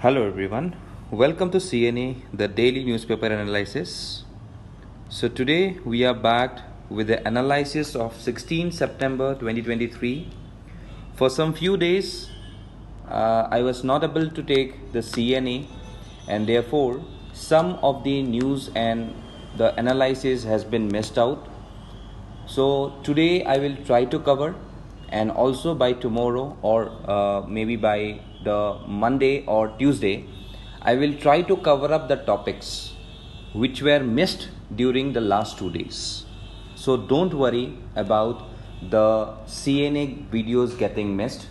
Hello everyone, welcome to CNA, the daily newspaper analysis. So today we are back with the analysis of 16 September 2023. For some few days, I was not able to take the CNA and therefore some of the news and the analysis has been missed out. So today I will try to cover, and also by tomorrow or maybe by the Monday or Tuesday, I will try to cover up the topics which were missed during the last 2 days. So don't worry about the CNA videos getting missed.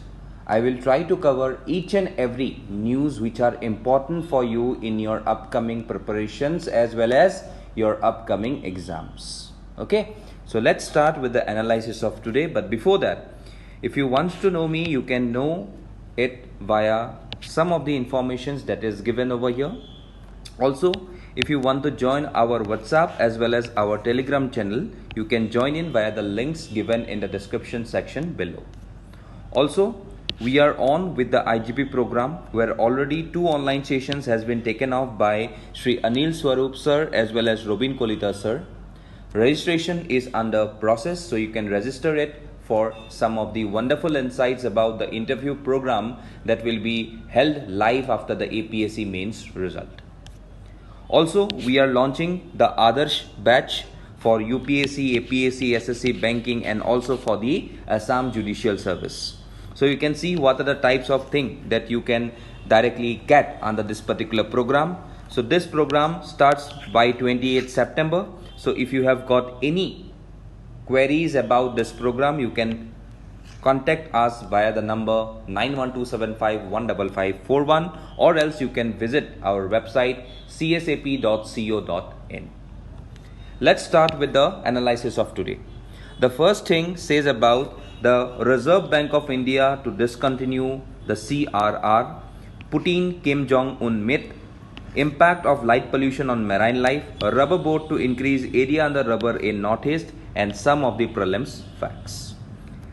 I will try to cover each and every news which are important for you in your upcoming preparations as well as your upcoming exams. Okay, so let's start with the analysis of today. But before that, if you want to know me, you can know it via some of the informations that is given over here. Also, if you want to join our WhatsApp as well as our Telegram channel, you can join in via the links given in the description section below. Also, we are on with the IGP program where already 2 online sessions has been taken off by Sri Anil Swarup sir as well as Robin Kolita sir. Registration is under process, so you can register it for some of the wonderful insights about the interview program that will be held live after the APSC mains result. Also, we are launching the Adarsh batch for UPSC, APSC, SSC, banking and also for the Assam Judicial Service. So you can see what are the types of things that you can directly get under this particular program. So this program starts by 28th September. So if you have got any queries about this program, you can contact us via the number 91275155541 or else you can visit our website csap.co.in. Let's start with the analysis of today. The first thing says about the Reserve Bank of India to discontinue the CRR, Putin-Kim Jong-un myth, impact of light pollution on marine life, a rubber boat to increase area under rubber in Northeast, and some of the prelims facts.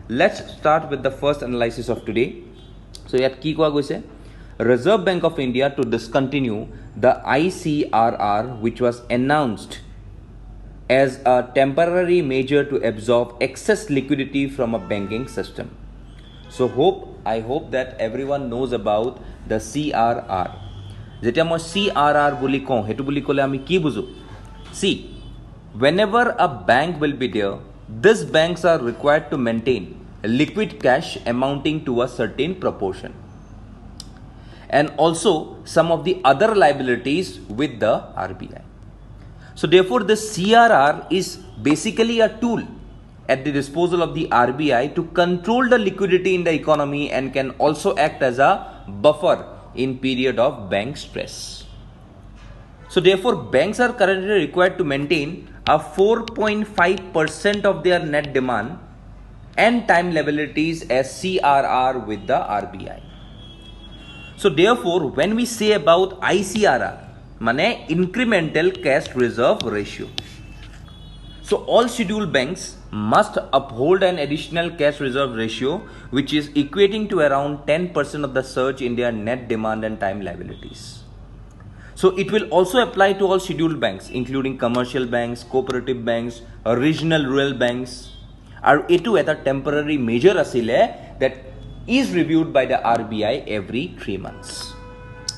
Let's start with the first analysis of today. So yat ki koa goise? Reserve Bank of India to discontinue the ICRR, which was announced as a temporary measure to absorb excess liquidity from a banking system. So I hope that everyone knows about the CRR. যেতিয়া মই CRR বুলি কওঁ হেতু বুলি ক'লে আমি কি বুজো? See, whenever a bank will be there, these banks are required to maintain liquid cash amounting to a certain proportion and also some of the other liabilities with the RBI. So therefore this CRR is basically a tool at the disposal of the RBI to control the liquidity in the economy and can also act as a buffer in period of bank stress. So therefore banks are currently required to maintain a 4.5% of their net demand and time liabilities as CRR with the RBI. So therefore when we say about ICRR, mane incremental cash reserve ratio. So all scheduled banks must uphold an additional cash reserve ratio which is equating to around 10% of the surge in their net demand and time liabilities. So it will also apply to all scheduled banks including commercial banks, cooperative banks, regional rural banks. Aru etu eta temporary measure asile that is reviewed by the RBI every 3 months.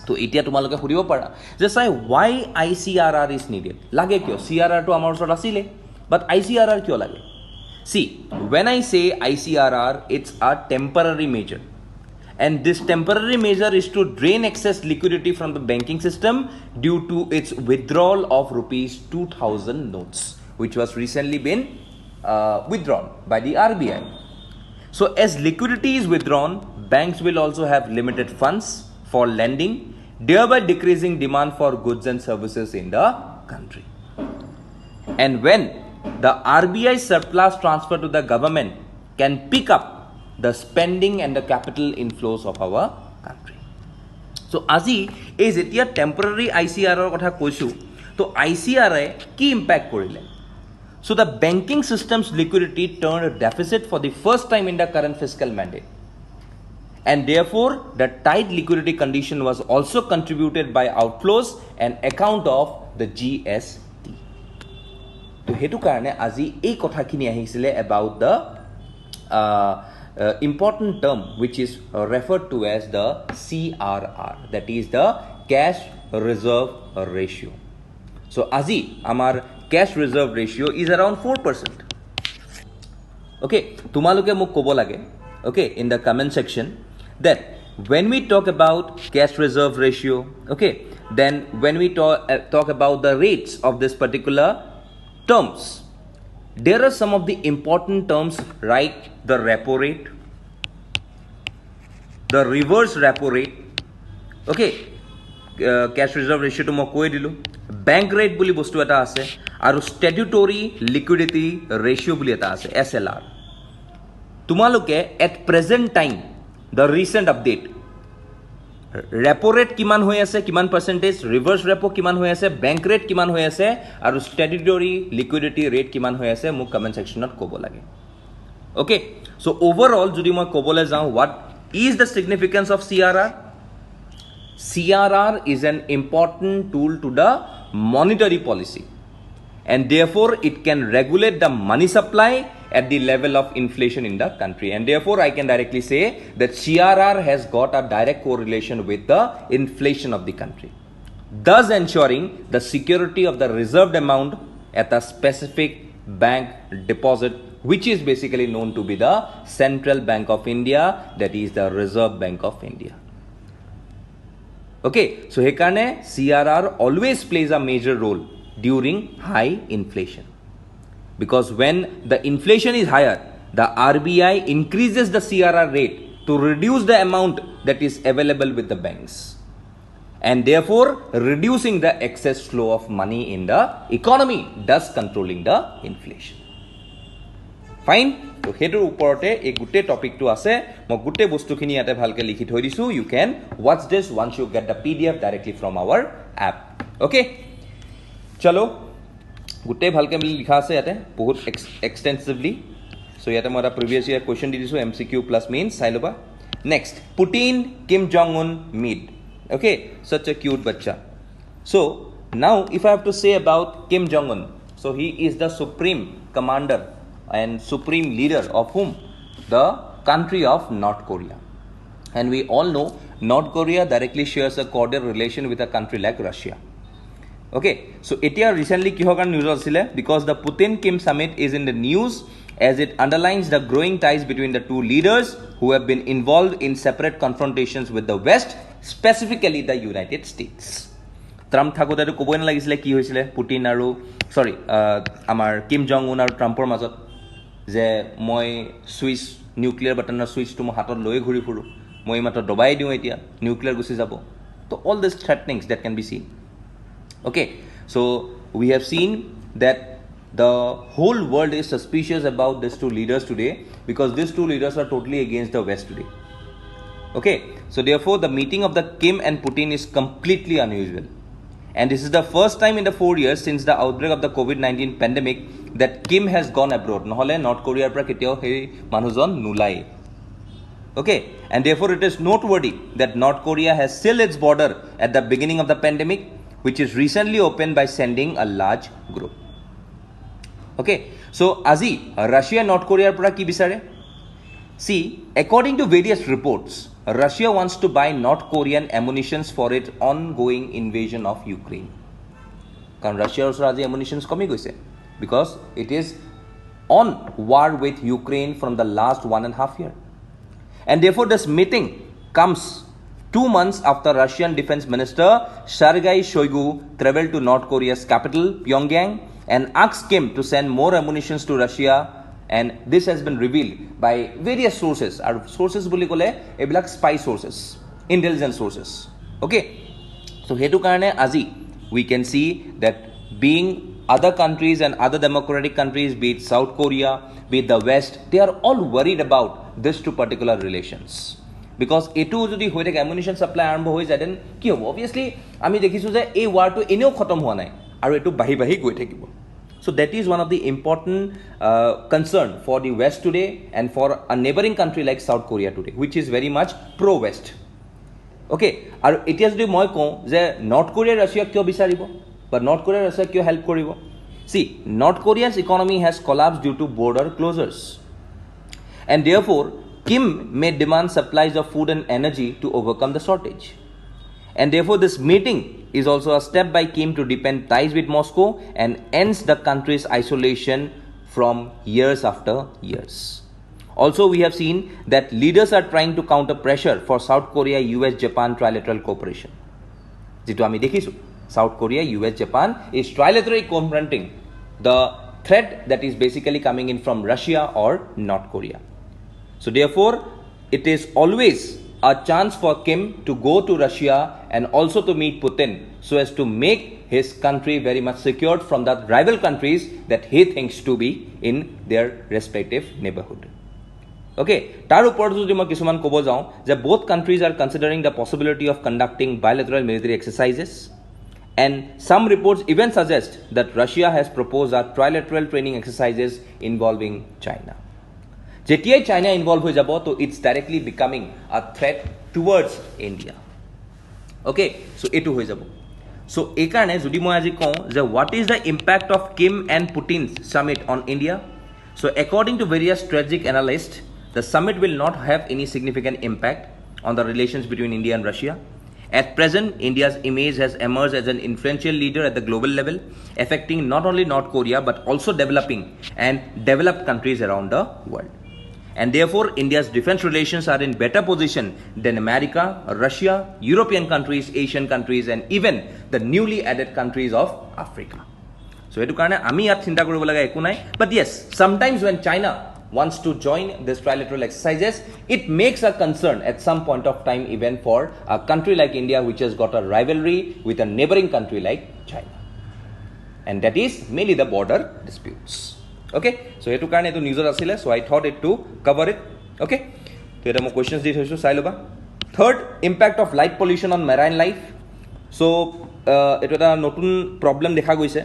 So etia tumaloke huribo para je sai why ICRR is needed? Lage kyo CRR to amar osot asile but ICRR kyo lage? See, when I say ICRR, it's a temporary measure. And this temporary measure is to drain excess liquidity from the banking system due to its withdrawal of rupees 2000 notes, which was recently been withdrawn by the RBI. So as liquidity is withdrawn, banks will also have limited funds for lending, thereby decreasing demand for goods and services in the country. And when the RBI surplus transfer to the government can pick up the spending and the capital inflows of our country. So আজি এই যেতিয়া temporary ICRR কথা কৈছো তো ICRR কি impact কৰিলে? So the banking system's liquidity turned a deficit for the first time in the current fiscal mandate. and therefore the tight liquidity condition was also contributed by outflows and account of the GST. To hetu karone aji ei kotha kini ahisile about the important term which is referred to as the CRR, that is the cash reserve ratio. So aji amar cash reserve ratio is around 4%. Okay, tumaluke muk kobo lage, okay, in the comment section, that when we talk about cash reserve ratio, okay, then when we talk about the rates of this particular terms, there are some of the important terms, right? The repo rate, the reverse repo rate, okay, cash reserve ratio to মই কৈ দিলো, bank rate বুলি বস্তু এটা আছে, আৰু statutory liquidity ratio বুলি এটা আছে, SLR. তোমালোকে at present time the recent update repo rate কিমান হৈ আছে, কিমান percentage, reverse repo কিমান হৈ আছে, bank rate কিমান হৈ আছে, আৰু statutory liquidity rate কিমান হৈ আছে, মোক comment sectionত ক'ব লাগে. Okay, so overall যদি মই ক'বলৈ যাওঁ, what is the significance of CRR? CRR is an important tool to the monetary policy, and therefore it can regulate the money supply at the level of inflation in the country, and therefore I can directly say that CRR has got a direct correlation with the inflation of the country, thus ensuring the security of the reserved amount at a specific bank deposit, which is basically known to be the Central Bank of India, that is the Reserve Bank of India. Okay, so hekarne CRR always plays a major role during high inflation, because when the inflation is higher, the RBI increases the CRR rate to reduce the amount that is available with the banks, and therefore reducing the excess flow of money in the economy, thus controlling the inflation. Fine, তো হেতুৰ ওপৰতে এই গুটে টপিকটো আছে, মই গুটে বস্তুখিনি ইয়াতে ভালকে লিখি থৈ দিছো. You can watch this once you get the PDF directly from our app. Okay, চলো গুটে ভালকে লিখা আছে ইয়াতে বহুত এক্সটেন্সিভলি. সো ইয়াতে মই এটা প্ৰিভিয়াছ ইয়াৰ কোৱেশ্চন দি দিছো, MCQ প্লাছ মেইন, চাই ল'বা. Next, Putin Kim Jong-un meet. Okay, such a cute bacha. So now if I have to say about Kim Jong-un, so he is the supreme commander and supreme leader of whom? The country of North Korea. And we all know North Korea directly shares a cordial relation with a country like Russia. Okay, so etia recently kihogan news asile, because the Putin-Kim summit is in the news as it underlines the growing ties between the two leaders who have been involved in separate confrontations with the West, specifically the United States. Trump থাকোতে ক'বই নালাগিছিলে কি হৈছিলে Putin আৰু আমাৰ Kim Jong উন আৰু ট্ৰাম্পৰ মাজত, যে মই সুইচ নিউক্লিয়াৰ বাটনৰ সুইচটো মই হাতত লৈ ঘূৰি ফুৰোঁ, মই মাত্ৰ দবাই দিওঁ, এতিয়া নিউক্লিয়াৰ গুচি যাব. তো all these threatenings that can be seen. Okay, so we have seen that the whole world is suspicious about these two leaders today, because these two leaders are totally against the West today. Okay, so therefore the meeting of the Kim and Putin is completely unusual, and this is the first time in the 4 years since the outbreak of the COVID-19 pandemic that Kim has gone abroad. নহলে North Korea পৰা কেতিয়াও সেই মানুহজন নুলাই. Okay, and therefore it is noteworthy that North Korea has sealed its border at the beginning of the pandemic, which is recently opened by sending a large group. Okay, so আজি Russia North Korea পৰা কি বিচাৰে? See, according to various reports, Russia wants to buy North Korean ammunitions for its ongoing invasion of Ukraine. কাৰণ Russiaৰ ওচৰত আজি ammunitions কমি গৈছে, because it is on war with Ukraine from the last 1.5 years. And therefore this meeting comes 2 months after Russian Defense Minister Sergei Shoigu traveled to North Korea's capital, Pyongyang, and asked Kim to send more ammunitions to Russia, and this has been revealed by various sources. Our sources boli kole ebilak spy sources, intelligence sources. Okay, so hetu karone aji we can see that being other countries and other democratic countries, be it South Korea, be it the West, they are all worried about these two particular relations, because etu jodi hoy thake ammunition supply arambho hoy jaden ki hobo, obviously ami dekhisu je ei war to eneo khatam hua nai aru etu bahi bahi goi thakibo. So that is one of the important concern for the West today and for a neighboring country like South Korea today, which is very much pro-West. Okay, আৰু এতিয়া যদি মই কওঁ যে north Korea Russia কিয় বিচাৰিব বা north Korea Russia কিয় হেল্প কৰিব? See, North Korea's economy has collapsed due to border closures. And therefore, Kim may demand supplies of food and energy to overcome the shortage. And therefore, this meeting is also a step by Kim to deepen ties with Moscow and ends the country's isolation from years after years. Also, we have seen that leaders are trying to counter pressure for South Korea, US, Japan trilateral cooperation. Jitu ami dekhisu, South Korea, US, Japan is trilaterally confronting the threat that is basically coming in from Russia or North Korea. So therefore, it is always a chance for Kim to go to Russia and also to meet Putin so as to make his country very much secured from the rival countries that he thinks to be in their respective neighborhood. Okay, তাৰ ওপৰত যদি মই কিছুমান ক'ব যাওঁ যে both countries are considering the possibility of conducting bilateral military exercises, and some reports even suggest that Russia has proposed a trilateral training exercises involving China. যেতিয়াই China involved হৈ যাব, তো it's directly becoming a threat towards India. Okay, so এইটো হৈ যাব. So এই কাৰণে যদি মই আজি কওঁ যে what is the impact of Kim and Putin's summit on India? So according to various strategic analysts, the summit will not have any significant impact on the relations between India and Russia. At present, India's image has emerged as an influential leader at the global level, affecting not only North Korea but also developing and developed countries around the world. And therefore, India's defense relations are in better position than America, Russia, European countries, Asian countries, and even the newly added countries of Africa. So, etu karone ami yat chinta koribo laga eku nai. But yes, sometimes when China wants to join this trilateral exercises, it makes a concern at some point of time even for a country like India, which has got a rivalry with a neighboring country like China. And that is mainly the border disputes. Okay, so etu karone etu newsor asile, so I thought it to cover it. Okay, so eta mo questions di thoisu sai loba. Third, impact of light pollution on marine life. So etu eta notun problem dekha goise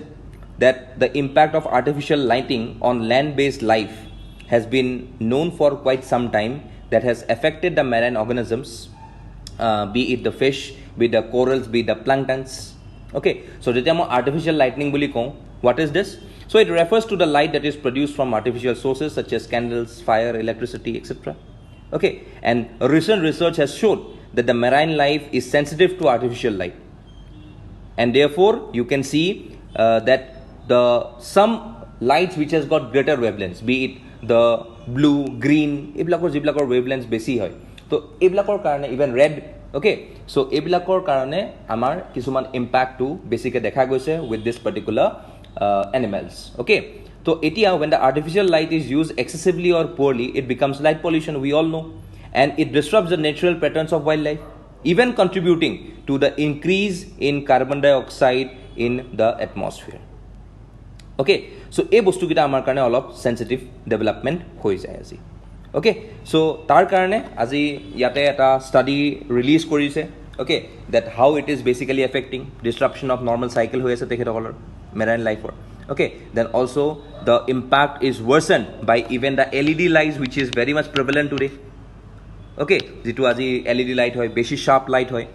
that the impact of artificial lighting on land based life has been known for quite some time, that has affected the marine organisms, be it the fish, be it the corals, be it the planktons. Okay, so jetia mo artificial lighting boli kong, what is this? So it refers to the light that is produced from artificial sources such as candles, fire, electricity, etc. Okay, and recent research has shown that the marine life is sensitive to artificial light, and therefore you can see that the some lights which has got greater wavelengths, be it the blue, green, এইবিলাকৰ wavelengths বেছি হয়, তো এইবিলাকৰ কাৰণে even red. Okay, so এইবিলাকৰ কাৰণে আমাৰ কিছুমান ইম্পেক্টটো বেছিকৈ দেখা গৈছে with this particular animals. Okay, so etia when the artificial light is used excessively or poorly, it becomes light pollution, we all know, and it disrupts the natural patterns of wildlife, even contributing to the increase in carbon dioxide in the atmosphere. Okay, so এই বস্তুকেইটা আমাৰ কাৰণে অলপ sensitive development হৈ যায় আজি. Okay, so তাৰ কাৰণে আজি ইয়াতে এটা ষ্টাডি ৰিলিজ কৰিছে. Okay, that how it is basically affecting disruption of normal cycle হৈ আছে তেখেতসকলৰ marine life. Okay, then also the impact is worsened by even the LED lights, which is very much prevalent today. Okay, jitu aji LED light hoy, beshi sharp light hoy,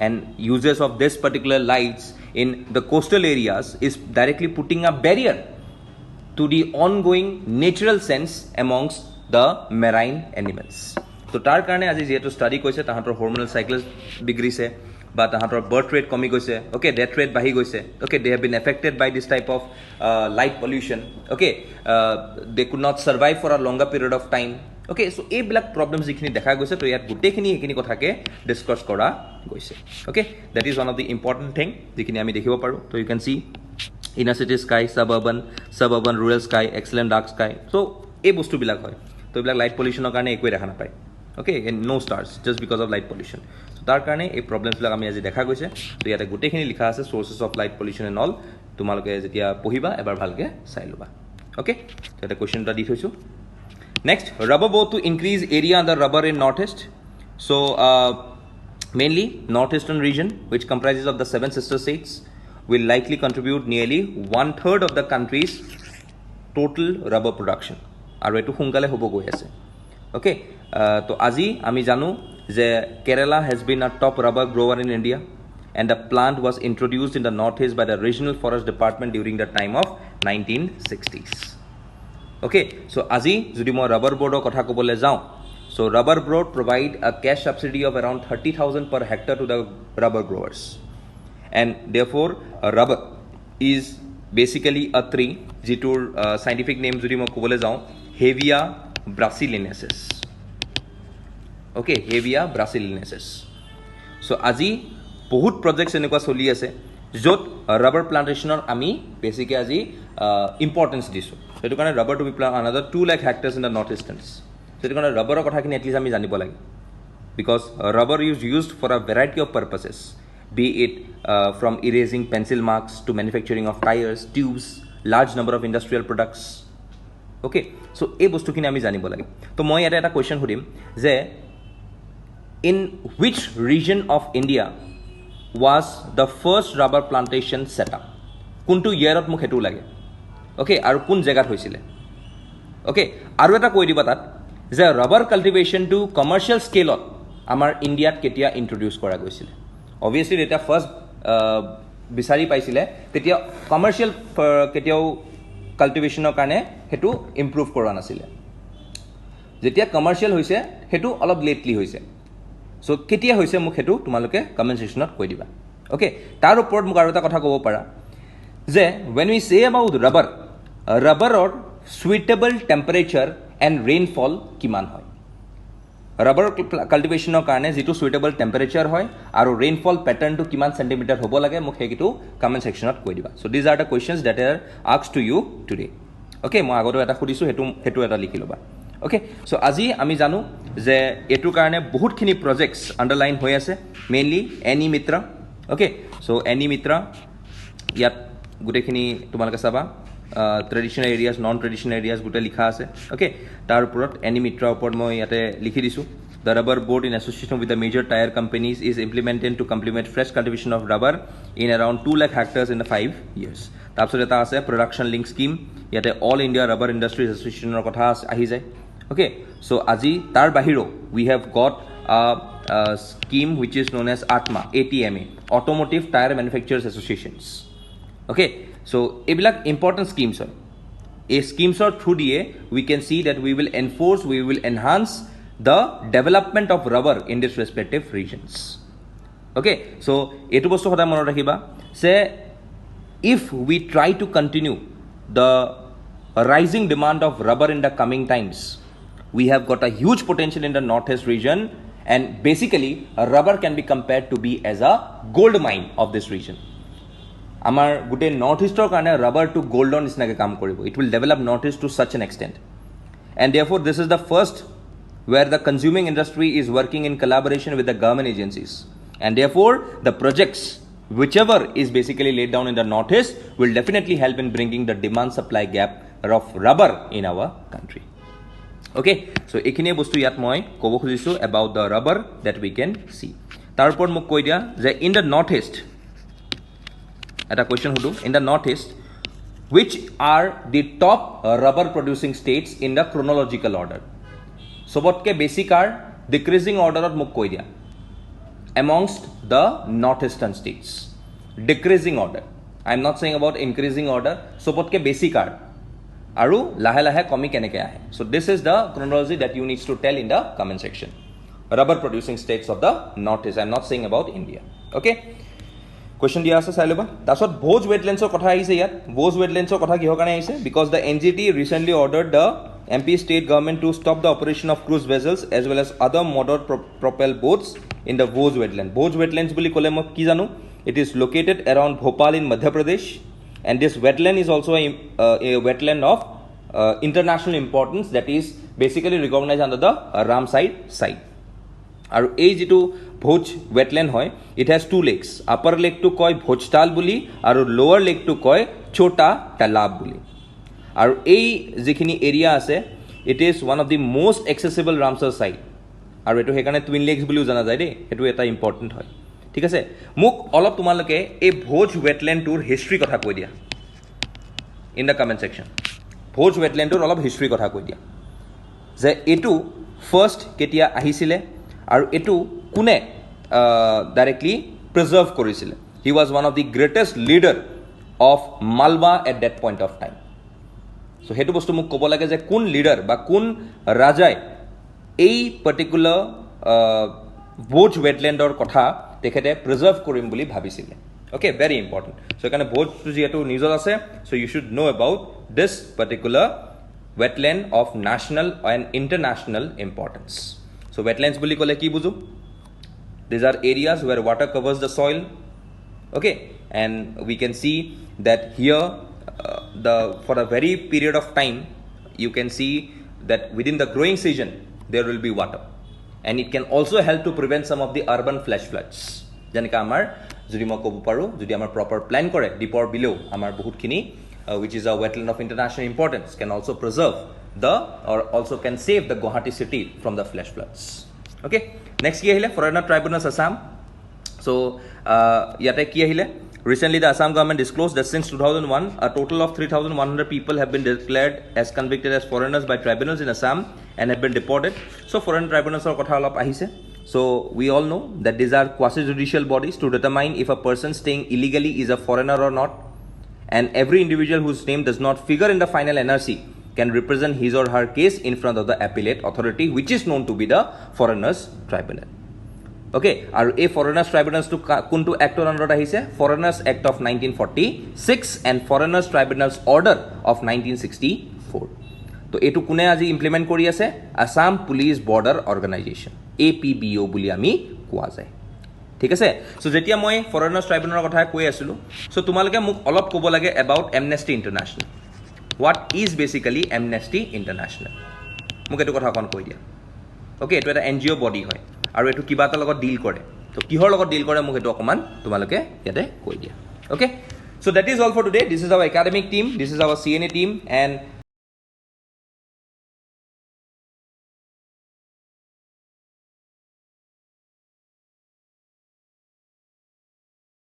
and uses of this particular lights in the coastal areas is directly putting a barrier to the ongoing natural sense amongst the marine animals. So tar karone aji jeto study koise tahator hormonal cycles bigrise ba tahator birth rate komi goise. Okay, death rate bahi goise. Okay, they have been affected by this type of light pollution. Okay, they could not survive for a longer period of time. Okay, so a black problems jikhini dekha goise, to yat gutekini ekini kotha ke discuss kora goise. Okay, that is one of the important thing jikhini ami dekhibo paru. So you can see inner city sky, suburban rural sky, excellent dark sky. So a bostu bilak hoy, to black light pollution karone ekoi dekha na pai. Okay, and no stars just because of light pollution. So tar karone a problems bilak ami aji dekha goise. So yate gutekini likha ase sources of light pollution and all, tumaloke jetia pohiba ebar bhalke sai loba. Okay, so eta question ta di thoisu. Next, rubber boat to increase area under rubber in northeast. So mainly northeastern region, which comprises of the 7 sister states. will likely contribute nearly 1/3 of the country's total rubber production. আৰু এটো সোনকালে হ'ব গৈ আছে ওকে তো আজি আমি জানো যে Kerala has been a top rubber grower in India and the plant was introduced in the northeast by the regional forest department during the time of 1960s. Okay, so আজি যদি মই rubber board কথা ক'বলৈ যাওঁ, so rubber board provide a cash subsidy of around 30,000 per hectare to the rubber growers, and therefore rubber is basically a tree যিটোৰ scientific name যদি মই ক'বলৈ যাওঁ Hevia brasiliensis. Okay, Hevia brasiliensis. So আজি বহুত projects এনেকুৱা চলি আছে য'ত rubber plantationৰ আমি basically আজি importance দিছো সেইটো কাৰণে rubber to be plant another 2 lakh hectares in the northeasterns. সেইটো কাৰণে rubber কথাখিনি at least আমি জানিব লাগে because rubber is used for a variety of purposes, be it from erasing pencil marks to manufacturing of tires, tubes, large number of industrial products. Okay, so এই বস্তুখিনি আমি জানিব লাগে তো মই এটা কোৱেশ্চন সুধিম যে in which region of India was the first rubber plantation set up? কোনটো ইয়াৰত মোক হেতু লাগে ওকে আৰু কোন জায়গাত হৈছিল ওকে আৰু এটা কৈ দিবা তাত যে rubber cultivation to commercial scale আমাৰ ইণ্ডিয়াত কেতিয়া ইন্ট্ৰোডিউস কৰা গৈছিল obviously এটা ফাৰ্স্ট বিচাৰি পাইছিলে তেতিয়া কমাৰ্শিয়াল কেতিয়াও কাল্টিভেশনৰ কাৰণে হেতু ইমপ্ৰুভ কৰা নাছিল যেতিয়া কমাৰ্শিয়াল হৈছে হেতু অলপ লেটলি হৈছে সো কেতিয়া হৈছে মোক হেতু তোমালোকে কমেন্ট সেকশনত কৈ দিবা ওকে তাৰ ওপৰত মোক আৰু এটা কথা ক'ব পাৰা যে when we say about rubber or suitable temperature and rainfall কিমান হয় rubber cultivation কাৰণে যেটো suitable temperature হয় আৰু rainfall pattern to কিমান সেন্টিমিটাৰ হ'ব লাগে মোক হেকিটো কমেন্ট সেকশনত কৈ দিবা so these are the questions that are asked to you today okay মই আগতে এটা খুদিছো হেতু এটা লিখি লবা okay so আজি আমি জানো যে এটু কাৰণে বহুতখিনি projects underline হৈ আছে mainly any mitra okay so any mitra ইয়াত গুটেখিনি তোমালকে চাবা traditional areas non traditional areas গুটে লিখা আছে okay তাৰ ওপৰত any mitra ওপৰত মই ইয়াতে লিখি দিছো the rubber board in association with the major tire companies is implemented to complement fresh cultivation of rubber in around 2 lakh hectares in the 5 years তাৰপিছত এটা আছে production link scheme ইয়াতে all india rubber industries association ৰ কথা আহি যায় okay so আজি tar bahiro we have got a scheme which is known as atma automotive tire manufacturers associations okay so ebilak important schemes are a schemes are through the we can see that we will enhance the development of rubber in these respective regions okay so etu bostu hoda monot rakhiba say if we try to continue the rising demand of rubber in the coming times we have got a huge potential in the northeast region and basically rubber can be compared to be as a gold mine of this region amar gute northeaster karone rubber to gold on isnake kaam koribo it will develop northeast to such an extent and therefore this is the first where the consuming industry is working in collaboration with the government agencies and therefore the projects whichever is basically laid down in the northeast will definitely help in bringing the demand supply gap of rubber in our country okay so ekhine bostu yat moi kobo khujisu about the rubber that we can see tar upor muk koi dia je in the northeast eta question hudu in the northeast which are the top rubber producing states in the chronological order sobotke basic are decreasing order ot muk koi dia amongst the northeastern states decreasing order I am not saying about increasing order sobotke basic are aru lahe lahe komi keneke ahe so this is the chronology that you needs to tell in the comment section rubber producing states of the northeast I am not saying about India okay question dia ase sailoba tasot bhoj wetlands or kotha aise yat bhoj wetlands or kotha kihor kane aise because the NGT recently ordered the MP state government to stop the operation of cruise vessels as well as other motor propelled boats in the Bhoj wetland. Bhoj wetlands boli kole moi ki janu it is located around Bhopal in Madhya Pradesh and this wetland is also a wetland of international importance that is basically recognized under the Ramsar site. Aru ei jitu Bhoj wetland hoy it has two lakes upper lake to koi Bhojtal boli aru lower lake to koi Chota Talab boli. আৰু এই যিখিনি area আছে it is one of the most accessible Ramsar site আৰু এটো হেকানে twin lakes বুলিও জানা যায় দে এটো এটা ইম্পৰ্টেন্ট হয় ঠিক আছে মোক অলপ তোমালোকে এই ভোজ ৱেটলেণ্ডটোৰ হিষ্ট্ৰী কথা কৈ দিয়া ইন দ্য কমেণ্ট ছেকশ্যন ভোজ ৱেটলেণ্ডটোৰ অলপ হিষ্ট্ৰী কথা কৈ দিয়া যে এইটো ফাৰ্ষ্ট কেতিয়া আহিছিলে আৰু এইটো কোনে ডাইৰেক্টলি প্ৰিজাৰ্ভ কৰিছিলে he was one of the greatest leader of Malwa at that point of time so' সেইটো বস্তু মোক ক'ব লাগে যে কোন লিডাৰ বা কোন ৰাজাই এই পাৰ্টিকুলাৰ ভোজ ৱেটলেণ্ডৰ কথা তেখেতে প্ৰিজাৰ্ভ কৰিম বুলি ভাবিছিলে অ'কে ভেৰি ইম্পৰ্টেণ্ট চ' সেইকাৰণে ভোজটো যিহেতু নিউজত আছে চ' ইউ শুড ন' about this particular wetland of national and international importance. So wetlands bulli kole ki buju? These are areas where water covers the soil. Okay, and we can see that here for a very period of time you can see that within the growing season there will be water, and it can also help to prevent some of the urban flash floods. Janika amar jodi ma kobo paru jodi amar proper plan kore deeper below amar bahut khini which is a wetland of international importance can also preserve or also can save the Guwahati city from the flash floods. Okay, next ki ahile foreigner tribunals Assam. So yate ki ahile recently the Assam government disclosed that since 2001 a total of 3,100 people have been declared as convicted as foreigners by tribunals in Assam and have been deported. So foreign tribunals or kotha olop ahise. So we all know that these are quasi judicial bodies to determine if a person staying illegally is a foreigner or not. And every individual whose name does not figure in the final NRC can represent his or her case in front of the appellate authority, which is known to be the Foreigners Tribunal. Okay, and a Foreigners Tribunals to kuntu act under ahise Foreigners Act of 1946 and Foreigners Tribunals Order of 1964. So etu kune aji implement kori ase Assam Police Border Organization APBO বুলি আমি কোৱা যায় ঠিক আছে so যেতিয়া মই foreigners ট্ৰাইব্যুনেলৰ কথা কৈ আছিলোঁ সো তোমালোকে মোক অলপ ক'ব লাগে about Amnesty international what is basically Amnesty international মোক এইটো কথা অকণ কৈ দিয়া অ'কে এইটো এটা NGO বডি হয় আৰু এইটো কিবা এটা লগত ডিল কৰে তো কিহৰ লগত ডিল কৰে মোক এইটো অকণমান তোমালোকে ইয়াতে কৈ দিয়া okay so that is all for today. This is our academic team, this is our CNA team, and